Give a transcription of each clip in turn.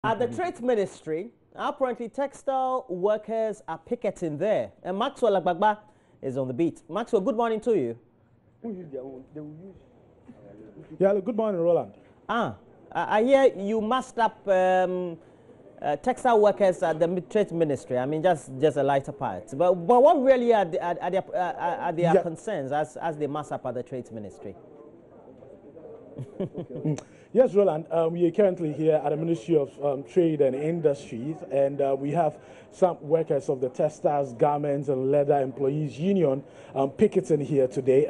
At the Trade Ministry, apparently textile workers are picketing there. And Maxwell Agbagba is on the beat. Maxwell, good morning to you. Yeah, good morning, Roland. I hear you masked up textile workers at the Trade Ministry. I mean, just a lighter part. But what really are their concerns as they mask up at the Trade Ministry? Yes, Roland, we are currently here at the Ministry of Trade and Industries, and we have some workers of the Textiles, Garments and Leather Employees Union picketing here today.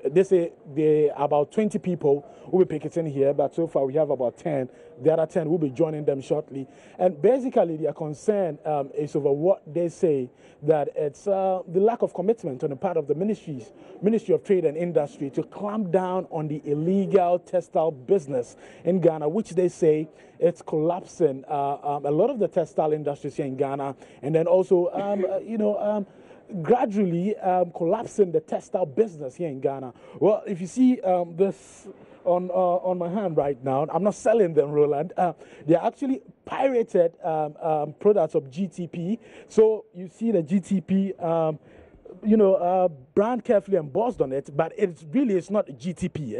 They say there are about 20 people who will be picketing here, but so far we have about 10. The other 10 will be joining them shortly. And basically their concern is over what they say that it's the lack of commitment on the part of the Ministry of Trade and Industry to clamp down on the illegal textile business in Ghana, which they say it's collapsing a lot of the textile industries here in Ghana, and then also, gradually collapsing the textile business here in Ghana. Well, if you see this on my hand right now, I'm not selling them, Roland. They're actually pirated products of GTP. So you see the GTP, brand carefully embossed on it, but it's not GTP.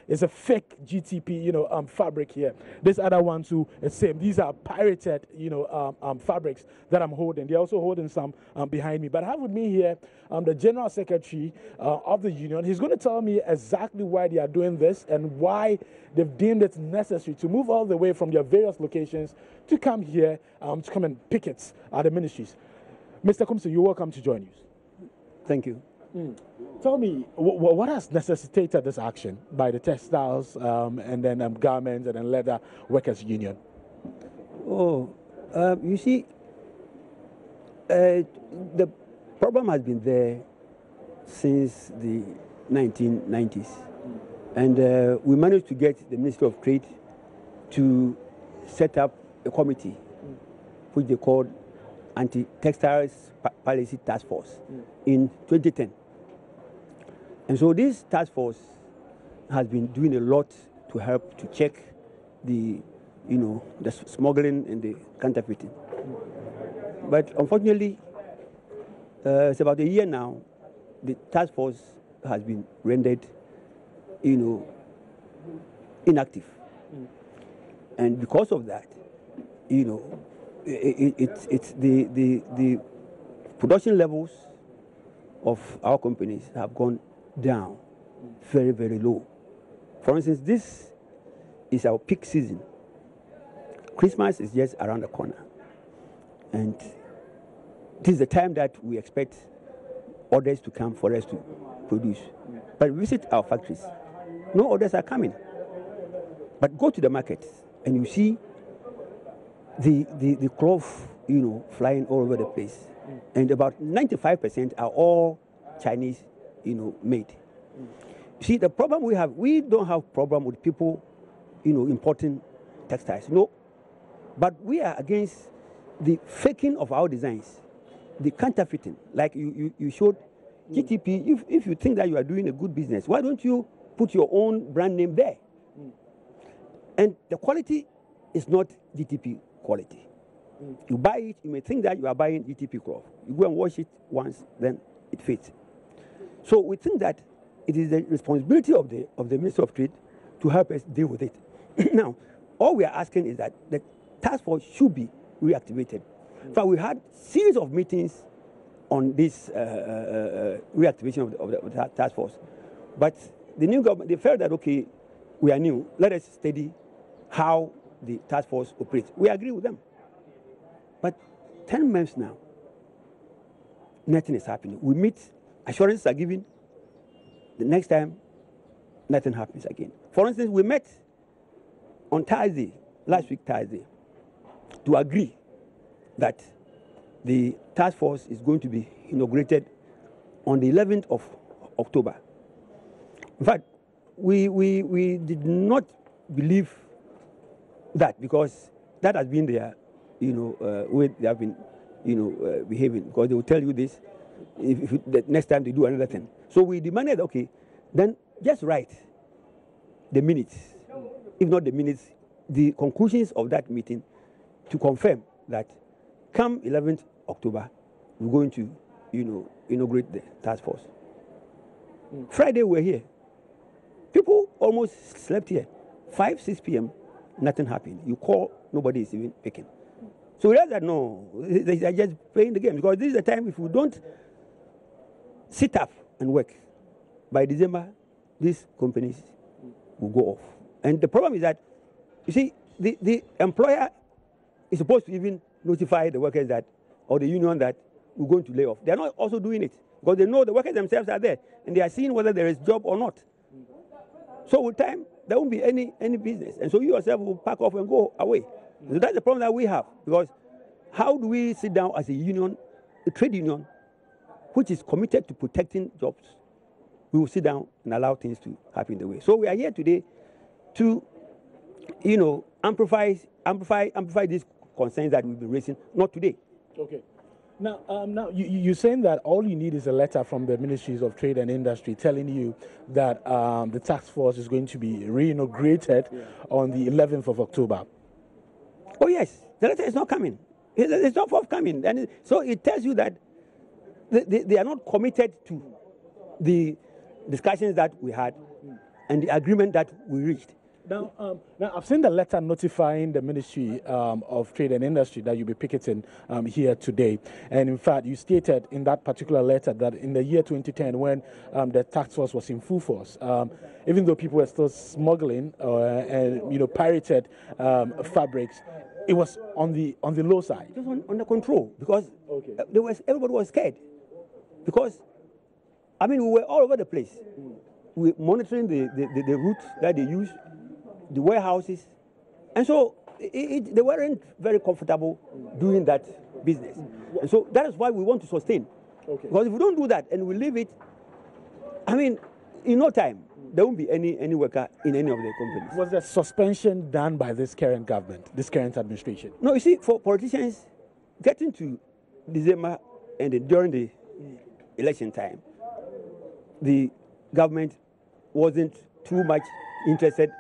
It's a fake GTP, fabric here. This other one too, it's same. These are pirated, fabrics that I'm holding. They're also holding some behind me. But I have with me here the General Secretary of the union. He's going to tell me exactly why they are doing this and why they've deemed it necessary to move all the way from their various locations to come here to come and picket at the ministries. Mr. Kumsi, you're welcome to JoyNews. Thank you. Tell me, what has necessitated this action by the Textiles and then Garments and then Leather Workers Union? You see, the problem has been there since the 1990s. And we managed to get the Ministry of Trade to set up a committee, which they called Anti-Textiles Policy Task Force in 2010. And so this task force has been doing a lot to help to check the smuggling and the counterfeiting. But unfortunately, it's about a year now, the task force has been rendered, inactive. And because of that, it's the production levels of our companies have gone down very, very low. For instance, this is our peak season. Christmas is just around the corner. And this is the time that we expect orders to come for us to produce. But visit our factories. No orders are coming. But go to the market and you see the cloth, flying all over the place. And about 95% are all Chinese, made. You see, the problem we don't have problem with people, importing textiles. No. But we are against the faking of our designs, the counterfeiting. Like you showed GTP, if you think that you are doing a good business, why don't you put your own brand name there? And the quality is not GTP quality. You buy it, you may think that you are buying GTP cloth. You go and wash it once, then it fades. So we think that it is the responsibility of the Ministry of Trade to help us deal with it. Now, all we are asking is that the task force should be reactivated. In fact, we had series of meetings on this reactivation of the task force. But the new government, they felt that, okay, we are new, let us study how the task force operates. We agree with them. But 10 months now, nothing is happening. We meet, assurances are given. The next time, nothing happens again. For instance, we met on Thursday, last week Thursday, to agree that the task force is going to be inaugurated on the 11th of October. In fact, we did not believe that because that has been their, way they have been, behaving. Because they will tell you this if the next time they do another thing. So we demanded, okay, then just write the minutes, if not the minutes, the conclusions of that meeting, to confirm that come 11th October, we're going to, inaugurate the task force. Friday, we're here. People almost slept here. 5, 6 p.m., nothing happened. You call, nobody is even picking. So we realize that no, they are just playing the game, because this is the time if we don't sit up and work, by December, these companies will go off. And the problem is that, you see, the employer is supposed to even notify the workers that, or the union that we're going to lay off. They're not also doing it, because they know the workers themselves are there, and they are seeing whether there is job or not. So with time, there won't be any business. And so you yourself will pack off and go away. So that's the problem that we have, because how do we sit down as a union, a trade union, which is committed to protecting jobs? We will sit down and allow things to happen the way. So we are here today to, amplify these concerns that we've been raising, not today. Okay. Now you're saying that all you need is a letter from the Ministries of Trade and Industry telling you that the task force is going to be re-inaugurated on the 11th of October. Oh yes, the letter is not coming. It's not forthcoming. And so it tells you that they are not committed to the discussions that we had and the agreement that we reached. Now I've seen the letter notifying the Ministry of Trade and Industry that you'll be picketing here today. And in fact, you stated in that particular letter that in the year 2010, when the task force was in full force, even though people were still smuggling and pirated fabrics, it was on the low side. It was under control, because everybody was scared. Because, we were all over the place. We were monitoring the routes that they use, the warehouses. And so they weren't very comfortable doing that business. And so that is why we want to sustain. Because if we don't do that and we leave it, in no time, there won't be any worker in any of the companies. Was the suspension done by this current government, this current administration? No, you see, for politicians, getting to December and during the election time, the government wasn't too much interested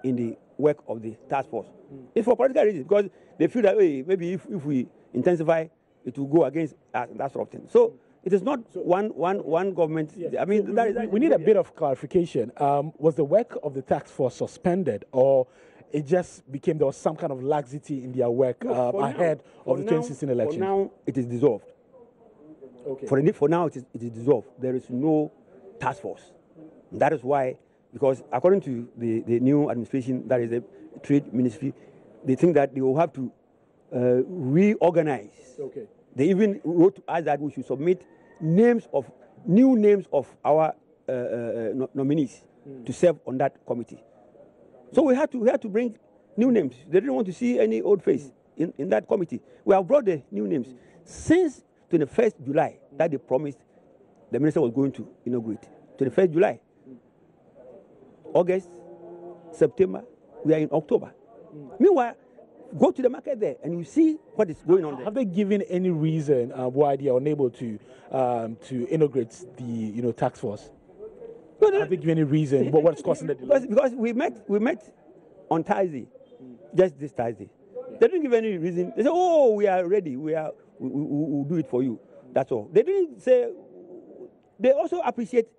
in the work of the task force. It's for political reasons, because they feel that maybe if we intensify, it will go against us, that sort of thing. So it is not one government. Yes. We need a bit of clarification. Was the work of the task force suspended, or it just became there was some kind of laxity in their work ahead of the 2016 election? For now, it is dissolved. Okay. For now, it is dissolved. There is no task force. And that is why, because according to the new administration, that is the Trade Ministry, they think that they will have to reorganize. Okay. They even wrote to us that we should submit new names of our nominees to serve on that committee. So we had to bring new names. They didn't want to see any old face in that committee. We have brought the new names. Since 21st July, that they promised the minister was going to inaugurate. 21st July. August, September, we are in October. Meanwhile, go to the market there and you see what is going on there. Have they given any reason why they are unable to inaugurate the task force? No, have they given any reason what's causing the delay? Because we met on Thursday, just this Thursday. They didn't give any reason. They said, "Oh, we are ready. We'll do it for you." That's all. They didn't say. They also appreciate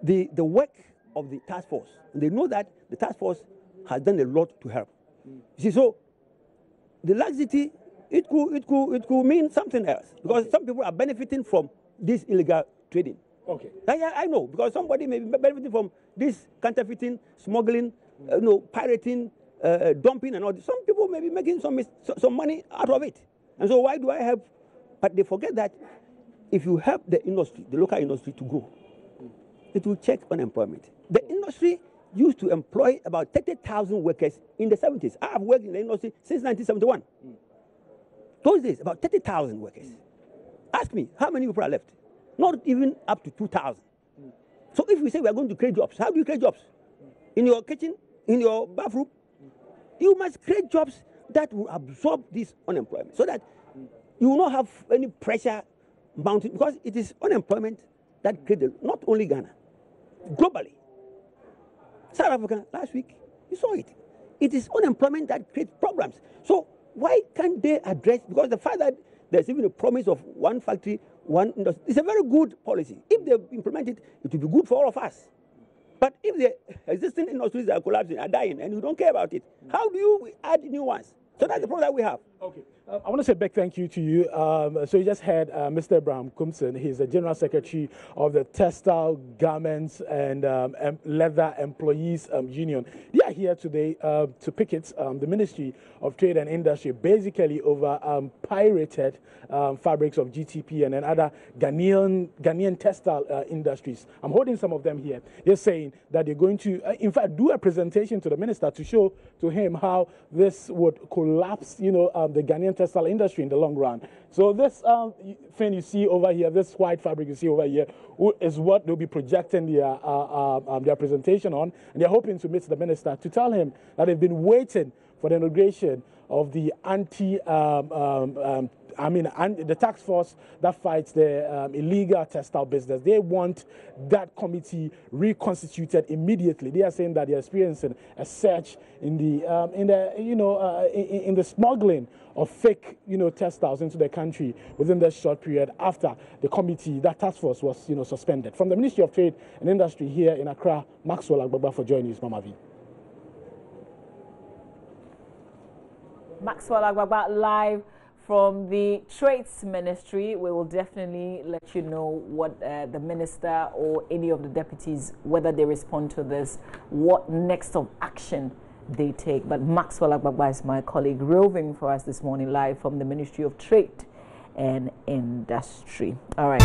the work of the task force. And they know that the task force has done a lot to help. You see, so the laxity, it could mean something else, because some people are benefiting from this illegal trading. Okay. I know, because somebody may be benefiting from this counterfeiting, smuggling, pirating, dumping, and all this. Some people may be making some money out of it. And so why do I help? But they forget that if you help the industry, the local industry, to grow, it will check unemployment. The industry used to employ about 30,000 workers in the 70s. I have worked in the industry since 1971. Those days, about 30,000 workers. Ask me, how many people are left? Not even up to 2,000. So if we say we are going to create jobs, how do you create jobs? In your kitchen, in your bathroom? You must create jobs that will absorb this unemployment, so that you will not have any pressure mounting, because it is unemployment that created not only Ghana, globally. South Africa, last week, you saw it. It is unemployment that creates problems. So Why can't they address, because the fact that there's even a promise of one factory, one industry, it's a very good policy. If they implement it, it will be good for all of us. But if the existing industries are collapsing, are dying, and you don't care about it, how do you add new ones? So that's the problem that we have. Okay. I want to say a big thank you to you. So you just heard Mr. Abraham Kumson. He's the General Secretary of the Textile, Garments and Leather Employees Union. They are here today to picket the Ministry of Trade and Industry, basically over pirated fabrics of GTP and then other Ghanaian textile industries. I'm holding some of them here. They're saying that they're going to, in fact, do a presentation to the minister to show to him how this would collapse, the Ghanaian textile industry in the long run. So this thing you see over here, this white fabric you see over here, is what they'll be projecting their presentation on, and they're hoping to meet the minister to tell him that they've been waiting for the inauguration of the the task force that fights the illegal textile business. They want that committee reconstituted immediately. They are saying that they are experiencing a surge in the smuggling of fake textiles into the country within that short period after the committee, that task force, was suspended. From the Ministry of Trade and Industry here in Accra, Maxwell Agbagba for JoyNews, Mama V. Maxwell Agbagba live from the Trades Ministry. We will definitely let you know what the minister or any of the deputies, whether they respond to this, what next of action they take. But Maxwell Agbagba is my colleague, roving for us this morning live from the Ministry of Trade and Industry. All right.